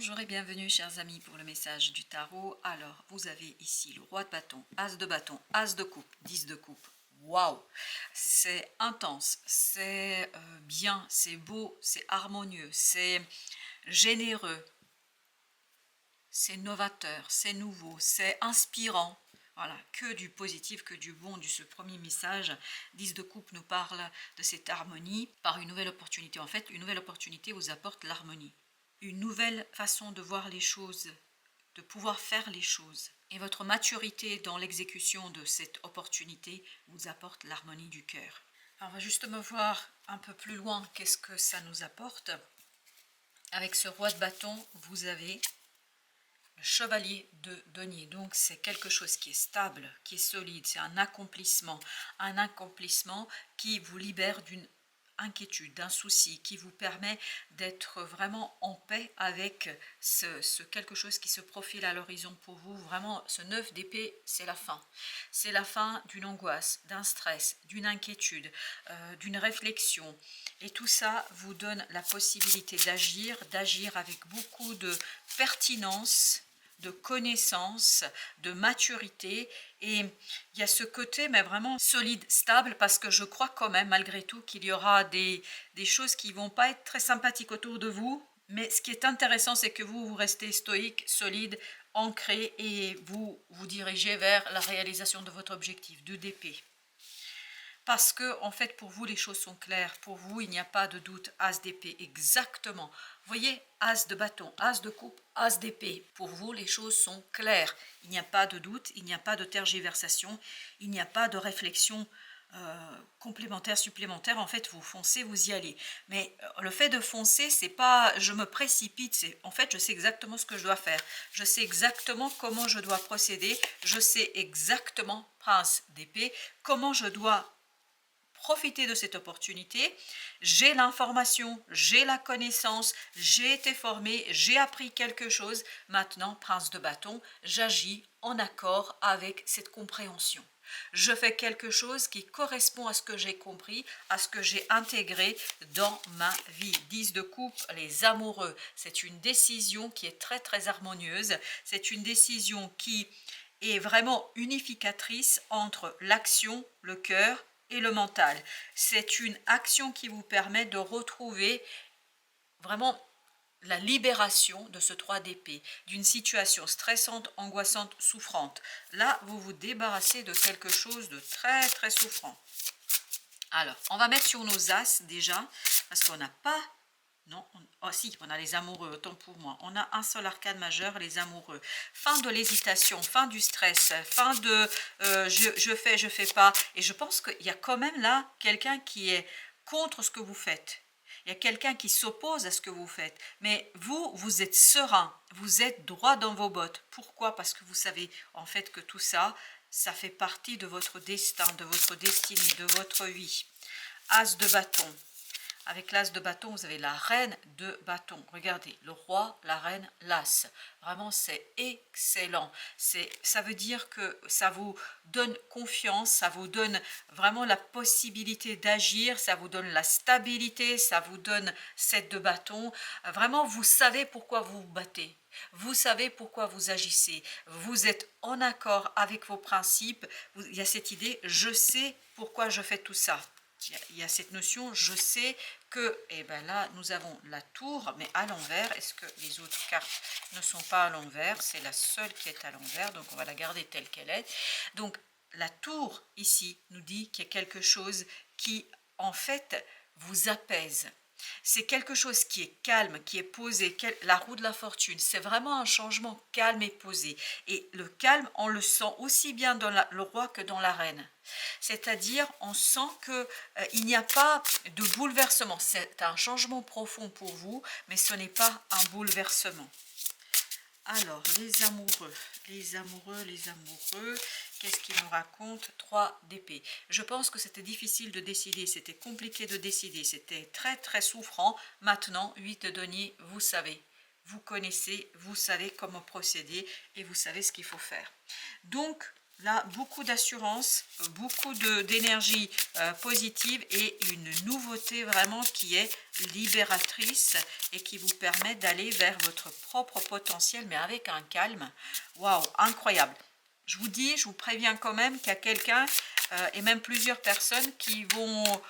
Bonjour et bienvenue chers amis pour le message du tarot. Alors vous avez ici le roi de bâton, as de coupe, 10 de coupe. Waouh, c'est intense, c'est bien, c'est beau, c'est harmonieux, c'est généreux, c'est novateur, c'est nouveau, c'est inspirant. Voilà, que du positif, que du bon de ce premier message. 10 de coupe nous parle de cette harmonie par une nouvelle opportunité. En fait, une nouvelle opportunité vous apporte l'harmonie. Une nouvelle façon de voir les choses, de pouvoir faire les choses. Et votre maturité dans l'exécution de cette opportunité vous apporte l'harmonie du cœur. Alors, on va justement voir un peu plus loin qu'est-ce que ça nous apporte. Avec ce roi de bâton, vous avez le chevalier de denier. Donc c'est quelque chose qui est stable, qui est solide, c'est un accomplissement qui vous libère d'une inquiétude, d'un souci, qui vous permet d'être vraiment en paix avec ce quelque chose qui se profile à l'horizon pour vous. Vraiment, ce 9 d'épée, c'est la fin. C'est la fin d'une angoisse, d'un stress, d'une inquiétude, d'une réflexion. Et tout ça vous donne la possibilité d'agir avec beaucoup de pertinence, de connaissance, de maturité, et il y a ce côté mais vraiment solide, stable, parce que je crois quand même malgré tout qu'il y aura des choses qui vont pas être très sympathiques autour de vous, mais ce qui est intéressant c'est que vous restez stoïque, solide, ancré, et vous vous dirigez vers la réalisation de votre objectif, 2 d'épée. Parce que, en fait, pour vous, les choses sont claires. Pour vous, il n'y a pas de doute. As d'épée, exactement. Vous voyez, as de bâton, as de coupe, as d'épée. Pour vous, les choses sont claires. Il n'y a pas de doute, il n'y a pas de tergiversation, il n'y a pas de réflexion complémentaire, supplémentaire. En fait, vous foncez, vous y allez. Mais le fait de foncer, c'est pas je me précipite, c'est en fait je sais exactement ce que je dois faire. Je sais exactement comment je dois procéder. Je sais exactement, prince d'épée, comment je dois profiter de cette opportunité. J'ai l'information, j'ai la connaissance, j'ai été formé, j'ai appris quelque chose. Maintenant, prince de bâton, j'agis en accord avec cette compréhension. Je fais quelque chose qui correspond à ce que j'ai compris, à ce que j'ai intégré dans ma vie. 10 de coupe, les amoureux. C'est une décision qui est très très harmonieuse. C'est une décision qui est vraiment unificatrice entre l'action, le cœur et le mental. C'est une action qui vous permet de retrouver vraiment la libération de ce 3 d'épée, d'une situation stressante, angoissante, souffrante. Là, vous vous débarrassez de quelque chose de très très souffrant. Alors, on va mettre sur nos as déjà, parce qu'on n'a pas... Non, oh si, on a les amoureux, autant pour moi. On a un seul arcane majeur, les amoureux. Fin de l'hésitation, fin du stress, fin de je fais pas. Et je pense qu'il y a quand même là quelqu'un qui est contre ce que vous faites. Il y a quelqu'un qui s'oppose à ce que vous faites. Mais vous, vous êtes serein, vous êtes droit dans vos bottes. Pourquoi? Parce que vous savez en fait que tout ça, ça fait partie de votre destin, de votre destinée, de votre vie. As de bâton. Avec l'as de bâton, vous avez la reine de bâton. Regardez, le roi, la reine, l'as. Vraiment, c'est excellent. Ça veut dire que ça vous donne confiance, ça vous donne vraiment la possibilité d'agir, ça vous donne la stabilité, ça vous donne 7 de bâton. Vraiment, vous savez pourquoi vous vous battez. Vous savez pourquoi vous agissez. Vous êtes en accord avec vos principes. Il y a cette idée, je sais pourquoi je fais tout ça. Il y a cette notion, je sais que, et bien là, nous avons la tour, mais à l'envers. Est-ce que les autres cartes ne sont pas à l'envers? C'est la seule qui est à l'envers, donc on va la garder telle qu'elle est. Donc, la tour, ici, nous dit qu'il y a quelque chose qui, en fait, vous apaise. C'est quelque chose qui est calme, qui est posé, la roue de la fortune. C'est vraiment un changement calme et posé. Et le calme, on le sent aussi bien dans le roi que dans la reine. C'est-à-dire, on sent qu'il n'y a pas de bouleversement. C'est un changement profond pour vous, mais ce n'est pas un bouleversement. Alors, les amoureux, qu'est-ce qu'ils nous racontent? 3 d'épée. Je pense que c'était difficile de décider, c'était compliqué de décider, c'était très très souffrant. Maintenant, 8 de denier, vous savez, vous connaissez, vous savez comment procéder et vous savez ce qu'il faut faire. Donc, là, beaucoup d'assurance, beaucoup d'énergie positive et une nouveauté vraiment qui est libératrice et qui vous permet d'aller vers votre propre potentiel, mais avec un calme. Waouh, incroyable! Je vous dis, je vous préviens quand même qu'il y a quelqu'un et même plusieurs personnes qui vont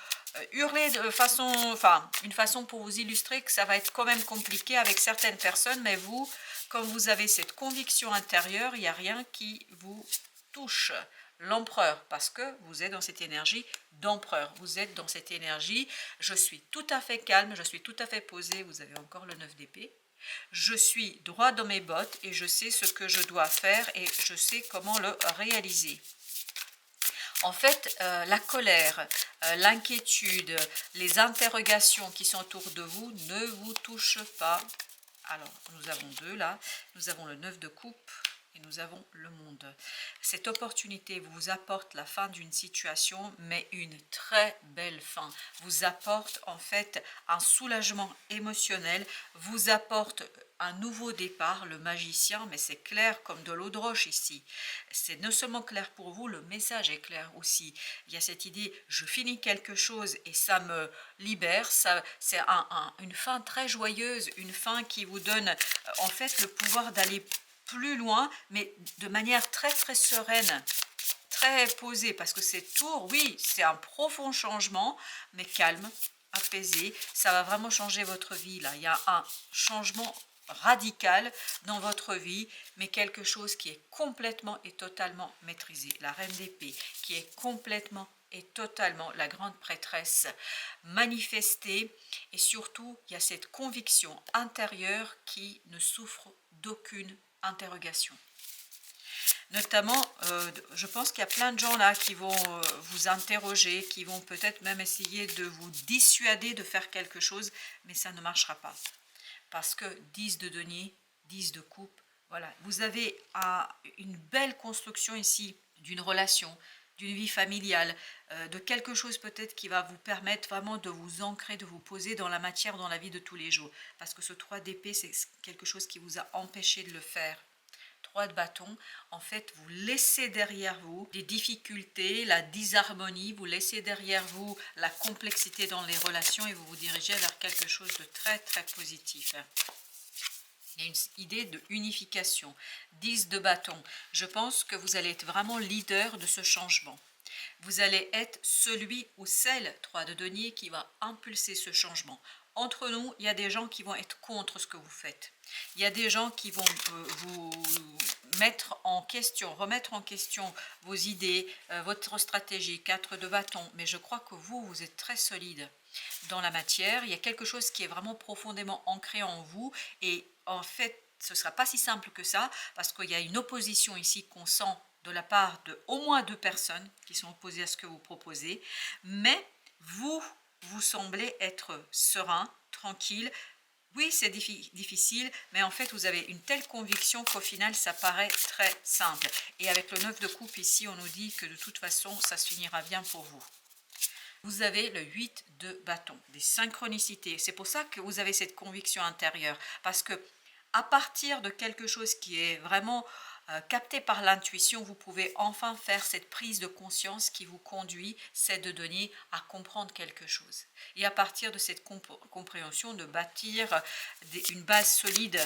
hurler de façon, enfin, une façon pour vous illustrer que ça va être quand même compliqué avec certaines personnes, mais vous, comme vous avez cette conviction intérieure, il n'y a rien qui vous touche. L'empereur, parce que vous êtes dans cette énergie d'empereur, vous êtes dans cette énergie, je suis tout à fait calme, je suis tout à fait posé, vous avez encore le 9 d'épée, je suis droit dans mes bottes et je sais ce que je dois faire et je sais comment le réaliser. En fait, la colère, l'inquiétude, les interrogations qui sont autour de vous ne vous touchent pas. Alors, nous avons deux là, nous avons le 9 de coupe et nous avons le monde. Cette opportunité vous apporte la fin d'une situation, mais une très belle fin. Vous apporte en fait un soulagement émotionnel, vous apporte un nouveau départ, le magicien, mais c'est clair comme de l'eau de roche ici. C'est non seulement clair pour vous, le message est clair aussi. Il y a cette idée, je finis quelque chose et ça me libère, c'est une fin très joyeuse, une fin qui vous donne en fait le pouvoir d'aller plus loin, mais de manière très très sereine, très posée, parce que ces tours, oui, c'est un profond changement, mais calme, apaisé, ça va vraiment changer votre vie là. Il y a un changement radical dans votre vie, mais quelque chose qui est complètement et totalement maîtrisé. La reine d'épée, qui est complètement et totalement la grande prêtresse manifestée, et surtout, il y a cette conviction intérieure qui ne souffre d'aucune interrogation. Notamment, je pense qu'il y a plein de gens là qui vont vous interroger, qui vont peut-être même essayer de vous dissuader de faire quelque chose, mais ça ne marchera pas. Parce que 10 de denier, 10 de coupe, voilà. Vous avez une belle construction ici d'une relation, d'une vie familiale, de quelque chose peut-être qui va vous permettre vraiment de vous ancrer, de vous poser dans la matière, dans la vie de tous les jours. Parce que ce 3 d'épée, c'est quelque chose qui vous a empêché de le faire. 3 de bâton, en fait, vous laissez derrière vous les difficultés, la disharmonie, vous laissez derrière vous la complexité dans les relations et vous vous dirigez vers quelque chose de très très positif. Il y a une idée de unification. 10 de bâton, je pense que vous allez être vraiment leader de ce changement. Vous allez être celui ou celle, 3 de denier, qui va impulser ce changement. Entre nous, il y a des gens qui vont être contre ce que vous faites. Il y a des gens qui vont vous mettre en question, remettre en question vos idées, votre stratégie, 4 de bâton. Mais je crois que vous êtes très solide dans la matière. Il y a quelque chose qui est vraiment profondément ancré en vous. Et en fait, ce ne sera pas si simple que ça, parce qu'il y a une opposition ici qu'on sent de la part de au moins 2 personnes qui sont opposées à ce que vous proposez. Mais vous semblez être serein, tranquille. Oui, c'est difficile, mais en fait, vous avez une telle conviction qu'au final, ça paraît très simple. Et avec le 9 de coupe ici, on nous dit que de toute façon, ça se finira bien pour vous. Vous avez le 8 de bâton, des synchronicités. C'est pour ça que vous avez cette conviction intérieure. Parce que à partir de quelque chose qui est vraiment capté par l'intuition, vous pouvez enfin faire cette prise de conscience qui vous conduit, c'est de donner à comprendre quelque chose. Et à partir de cette compréhension, de bâtir une base solide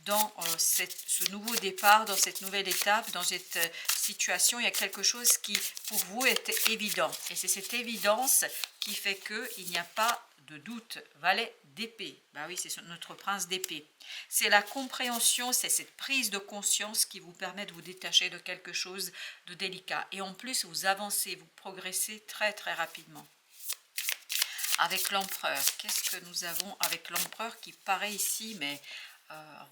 dans ce nouveau départ, dans cette nouvelle étape, dans cette situation, il y a quelque chose qui pour vous est évident. Et c'est cette évidence qui fait qu'il n'y a pas de doute. Valet d'épée, bah oui, c'est notre prince d'épée. C'est la compréhension, c'est cette prise de conscience qui vous permet de vous détacher de quelque chose de délicat. Et en plus, vous avancez, vous progressez très très rapidement. Avec l'empereur, qu'est-ce que nous avons avec l'empereur qui paraît ici, mais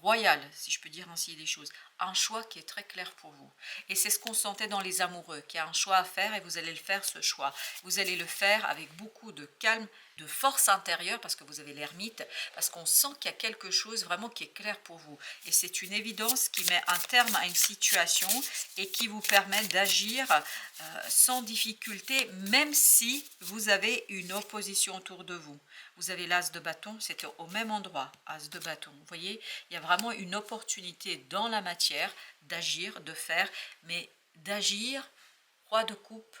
royal, si je peux dire ainsi les choses. Un choix qui est très clair pour vous. Et c'est ce qu'on sentait dans les amoureux, qu'il y a un choix à faire et vous allez le faire, ce choix. Vous allez le faire avec beaucoup de calme, de force intérieure, parce que vous avez l'ermite, parce qu'on sent qu'il y a quelque chose vraiment qui est clair pour vous. Et c'est une évidence qui met un terme à une situation et qui vous permet d'agir sans difficulté, même si vous avez une opposition autour de vous. Vous avez l'as de bâton, c'est au même endroit, as de bâton. Vous voyez, il y a vraiment une opportunité dans la matière d'agir, de faire, mais d'agir, roi de coupe,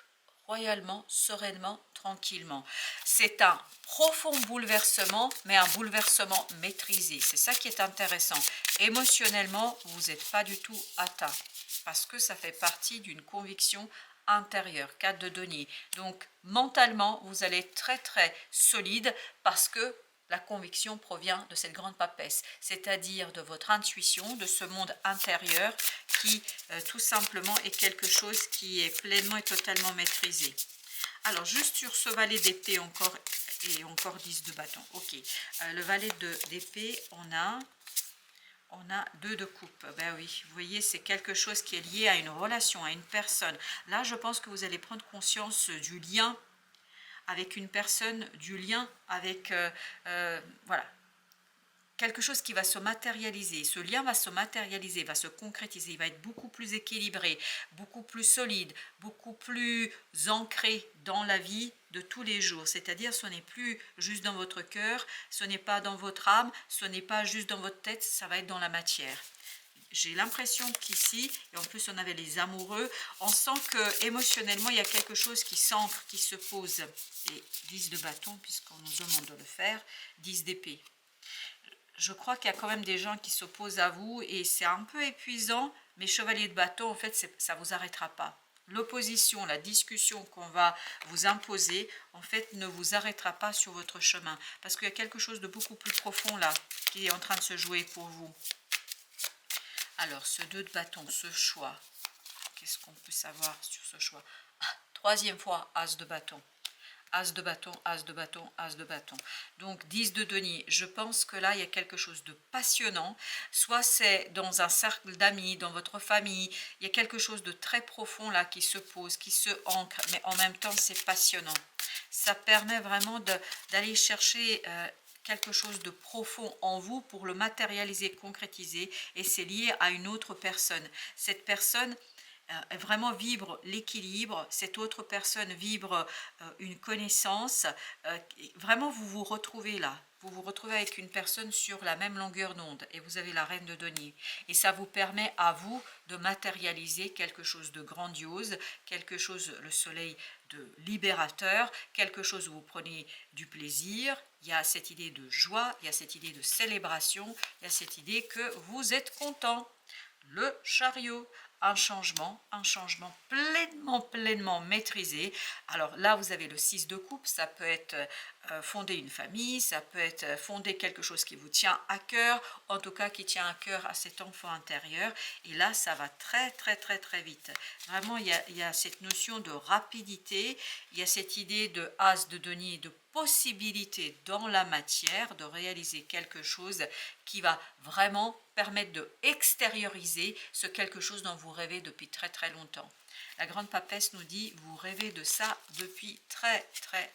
royalement, sereinement, tranquillement. C'est un profond bouleversement, mais un bouleversement maîtrisé. C'est ça qui est intéressant. Émotionnellement, vous n'êtes pas du tout atteint, parce que ça fait partie d'une conviction intérieure, 4 de denier. Donc, mentalement, vous allez être très très solide, parce que la conviction provient de cette grande papesse, c'est-à-dire de votre intuition, de ce monde intérieur qui tout simplement est quelque chose qui est pleinement et totalement maîtrisé. Alors juste sur ce valet d'épée encore, et encore 10 de bâton. Ok, le valet d'épée, on a 2 de coupe. Ben oui, vous voyez, c'est quelque chose qui est lié à une relation, à une personne. Là, je pense que vous allez prendre conscience du lien avec une personne, du lien avec, voilà, quelque chose qui va se matérialiser. Ce lien va se matérialiser, va se concrétiser, il va être beaucoup plus équilibré, beaucoup plus solide, beaucoup plus ancré dans la vie de tous les jours. C'est-à-dire, ce n'est plus juste dans votre cœur, ce n'est pas dans votre âme, ce n'est pas juste dans votre tête, ça va être dans la matière. J'ai l'impression qu'ici, et en plus on avait les amoureux, on sent que émotionnellement il y a quelque chose qui s'ancre, qui se pose. Et 10 de bâton, puisqu'on nous demande de le faire, 10 d'épée. Je crois qu'il y a quand même des gens qui s'opposent à vous et c'est un peu épuisant, mais chevalier de bâton, en fait, ça ne vous arrêtera pas. L'opposition, la discussion qu'on va vous imposer, en fait, ne vous arrêtera pas sur votre chemin. Parce qu'il y a quelque chose de beaucoup plus profond là, qui est en train de se jouer pour vous. Alors, ce 2 de bâton, ce choix, qu'est-ce qu'on peut savoir sur ce choix? Troisième fois, as de bâton. As de bâton, as de bâton, as de bâton. Donc 10 de denier. Je pense que là, il y a quelque chose de passionnant. Soit c'est dans un cercle d'amis, dans votre famille. Il y a quelque chose de très profond là qui se pose, qui se ancre. Mais en même temps, c'est passionnant. Ça permet vraiment d'aller chercher quelque chose de profond en vous pour le matérialiser, concrétiser. Et c'est lié à une autre personne. Cette personne vraiment vibre l'équilibre, cette autre personne vibre une connaissance, vraiment vous vous retrouvez là, vous vous retrouvez avec une personne sur la même longueur d'onde et vous avez la reine de denier et ça vous permet à vous de matérialiser quelque chose de grandiose, quelque chose, le soleil de libérateur, quelque chose où vous prenez du plaisir, il y a cette idée de joie, il y a cette idée de célébration, il y a cette idée que vous êtes content. Le chariot, un changement pleinement maîtrisé. Alors là, vous avez le 6 de coupe, ça peut être fonder une famille, ça peut être fonder quelque chose qui vous tient à cœur, en tout cas qui tient à cœur à cet enfant intérieur. Et là, ça va très vite. Vraiment, il y a cette notion de rapidité, il y a cette idée de as de denier, de possibilité dans la matière de réaliser quelque chose qui va vraiment permettre de extérioriser ce quelque chose dont vous rêvez depuis très longtemps. La grande papesse nous dit, vous rêvez de ça depuis très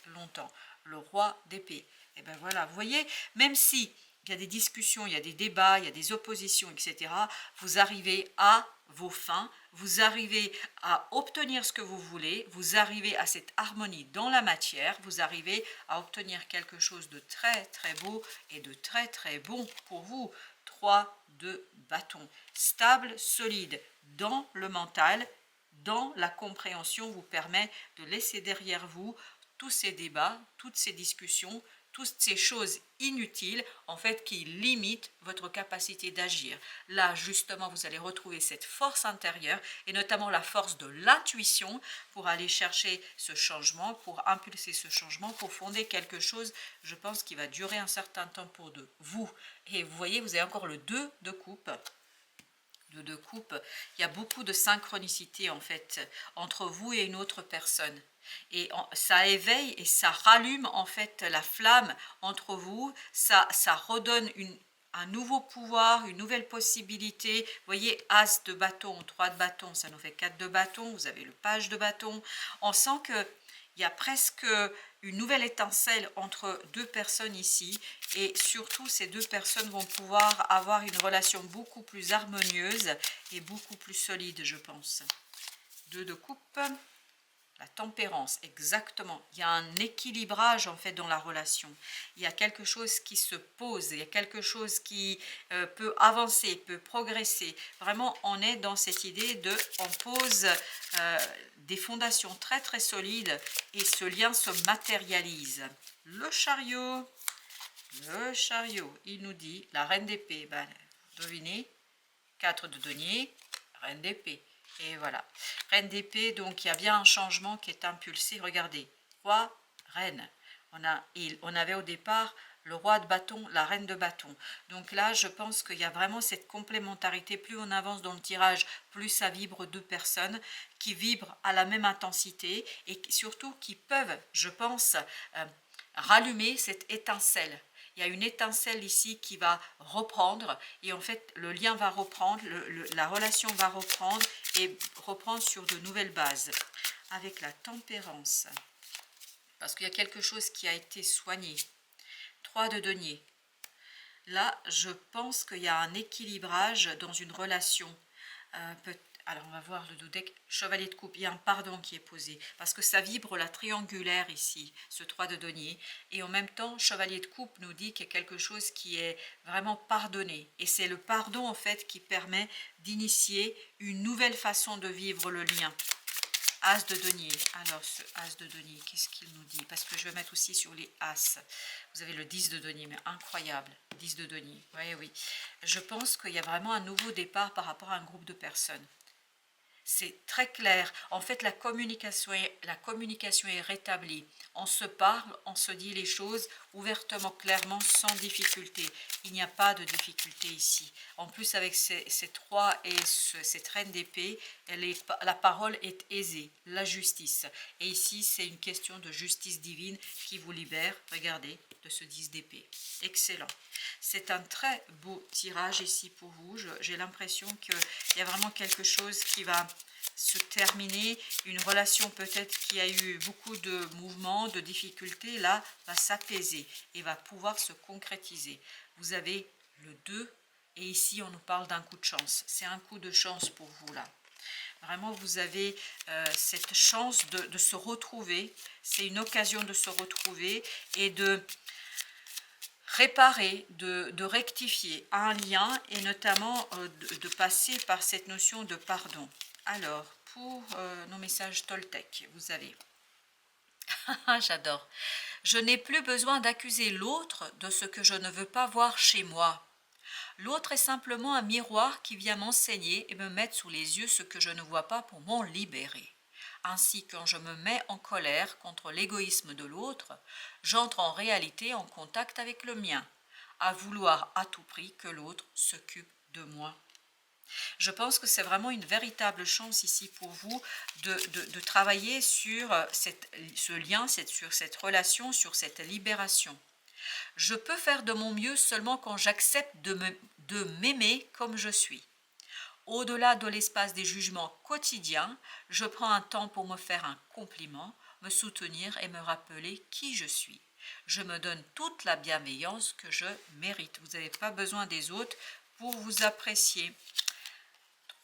longtemps. Le roi d'épée. Et bien voilà, vous voyez, même si il y a des discussions, il y a des débats, il y a des oppositions, etc., vous arrivez à vos fins, vous arrivez à obtenir ce que vous voulez, vous arrivez à cette harmonie dans la matière, vous arrivez à obtenir quelque chose de très beau et de très bon pour vous. 3 de bâton, stable, solide dans le mental, dans la compréhension, vous permet de laisser derrière vous tous ces débats, toutes ces discussions, toutes ces choses inutiles en fait qui limitent votre capacité d'agir. Là justement vous allez retrouver cette force intérieure et notamment la force de l'intuition pour aller chercher ce changement, pour impulser ce changement, pour fonder quelque chose, je pense, qui va durer un certain temps pour vous. Et vous voyez, vous avez encore le 2 de coupe. De coupe, il y a beaucoup de synchronicité en fait entre vous et une autre personne. Et ça éveille et ça rallume en fait la flamme entre vous, ça redonne un nouveau pouvoir, une nouvelle possibilité. Vous voyez, as de bâton, 3 de bâton, ça nous fait 4 de bâton, vous avez le page de bâton. On sent que il y a presque une nouvelle étincelle entre deux personnes ici et surtout ces deux personnes vont pouvoir avoir une relation beaucoup plus harmonieuse et beaucoup plus solide, je pense. 2 de coupe, La tempérance, exactement. Il y a un équilibrage en fait dans la relation. Il y a quelque chose qui se pose, il y a quelque chose qui peut avancer, peut progresser. Vraiment, on est dans cette idée de, on pose des fondations très très solides et ce lien se matérialise. Le chariot, il nous dit, la reine d'épée, ben, devinez, 4 de denier, reine d'épée. Et voilà, reine d'épée, donc il y a bien un changement qui est impulsé. Regardez, roi, reine. On avait au départ le roi de bâton, la reine de bâton. Donc là, je pense qu'il y a vraiment cette complémentarité. Plus on avance dans le tirage, plus ça vibre deux personnes qui vibrent à la même intensité et surtout qui peuvent, je pense, rallumer cette étincelle. Il y a une étincelle ici qui va reprendre et en fait le lien va reprendre, la relation va reprendre et reprendre sur de nouvelles bases. Avec la tempérance, parce qu'il y a quelque chose qui a été soigné. 3 de denier. Là, je pense qu'il y a un équilibrage dans une relation. Alors, on va voir le dodec, chevalier de coupe, il y a un pardon qui est posé, parce que ça vibre la triangulaire ici, ce 3 de denier, et en même temps, chevalier de coupe nous dit qu'il y a quelque chose qui est vraiment pardonné, et c'est le pardon en fait qui permet d'initier une nouvelle façon de vivre le lien. As de denier, alors ce As de denier, qu'est-ce qu'il nous dit? Parce que je vais mettre aussi sur les As, vous avez le 10 de denier, mais incroyable, 10 de denier, oui, oui. Je pense qu'il y a vraiment un nouveau départ par rapport à un groupe de personnes. C'est très clair. En fait, la communication est rétablie. On se parle, on se dit les choses ouvertement, clairement, sans difficulté. Il n'y a pas de difficulté ici. En plus, avec ces trois et cette reine d'épée, la parole est aisée, la justice. Et ici, c'est une question de justice divine qui vous libère. Regardez, de ce 10 d'épée. Excellent. C'est un très beau tirage ici pour vous. J'ai l'impression qu'il y a vraiment quelque chose qui va se terminer. Une relation peut-être qui a eu beaucoup de mouvements, de difficultés, là, va s'apaiser et va pouvoir se concrétiser. Vous avez le 2 et ici, on nous parle d'un coup de chance. C'est un coup de chance pour vous, là. Vraiment, vous avez cette chance de se retrouver. C'est une occasion de se retrouver et de réparer, de rectifier un lien et notamment de passer par cette notion de pardon. Alors, pour nos messages Toltec, vous avez... J'adore. Je n'ai plus besoin d'accuser l'autre de ce que je ne veux pas voir chez moi. L'autre est simplement un miroir qui vient m'enseigner et me mettre sous les yeux ce que je ne vois pas pour m'en libérer. Ainsi, quand je me mets en colère contre l'égoïsme de l'autre, j'entre en réalité en contact avec le mien, à vouloir à tout prix que l'autre s'occupe de moi. Je pense que c'est vraiment une véritable chance ici pour vous de travailler sur ce lien, sur cette relation, sur cette libération. Je peux faire de mon mieux seulement quand j'accepte de m'aimer comme je suis. Au-delà de l'espace des jugements quotidiens, je prends un temps pour me faire un compliment, me soutenir et me rappeler qui je suis. Je me donne toute la bienveillance que je mérite. Vous n'avez pas besoin des autres pour vous apprécier.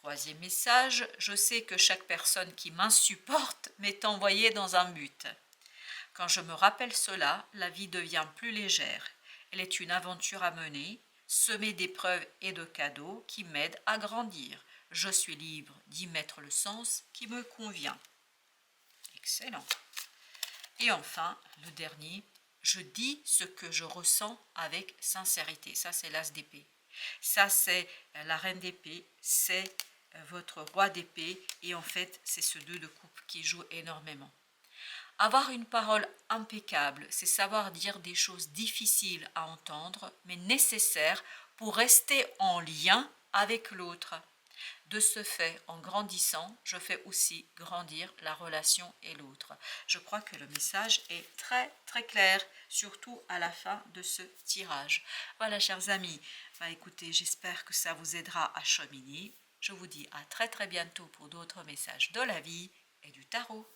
Troisième message, je sais que chaque personne qui m'insupporte m'est envoyée dans un but. Quand je me rappelle cela, la vie devient plus légère. Elle est une aventure à mener, semée d'épreuves et de cadeaux qui m'aident à grandir. Je suis libre d'y mettre le sens qui me convient. Excellent. Et enfin, le dernier, je dis ce que je ressens avec sincérité. Ça, c'est l'as d'épée. Ça, c'est la reine d'épée, c'est votre roi d'épée. Et en fait, c'est ce 2 de coupe qui joue énormément. Avoir une parole impeccable, c'est savoir dire des choses difficiles à entendre, mais nécessaires pour rester en lien avec l'autre. De ce fait, en grandissant, je fais aussi grandir la relation et l'autre. Je crois que le message est très très clair, surtout à la fin de ce tirage. Voilà, chers amis, écoutez, j'espère que ça vous aidera à cheminer. Je vous dis à très très bientôt pour d'autres messages de la vie et du tarot.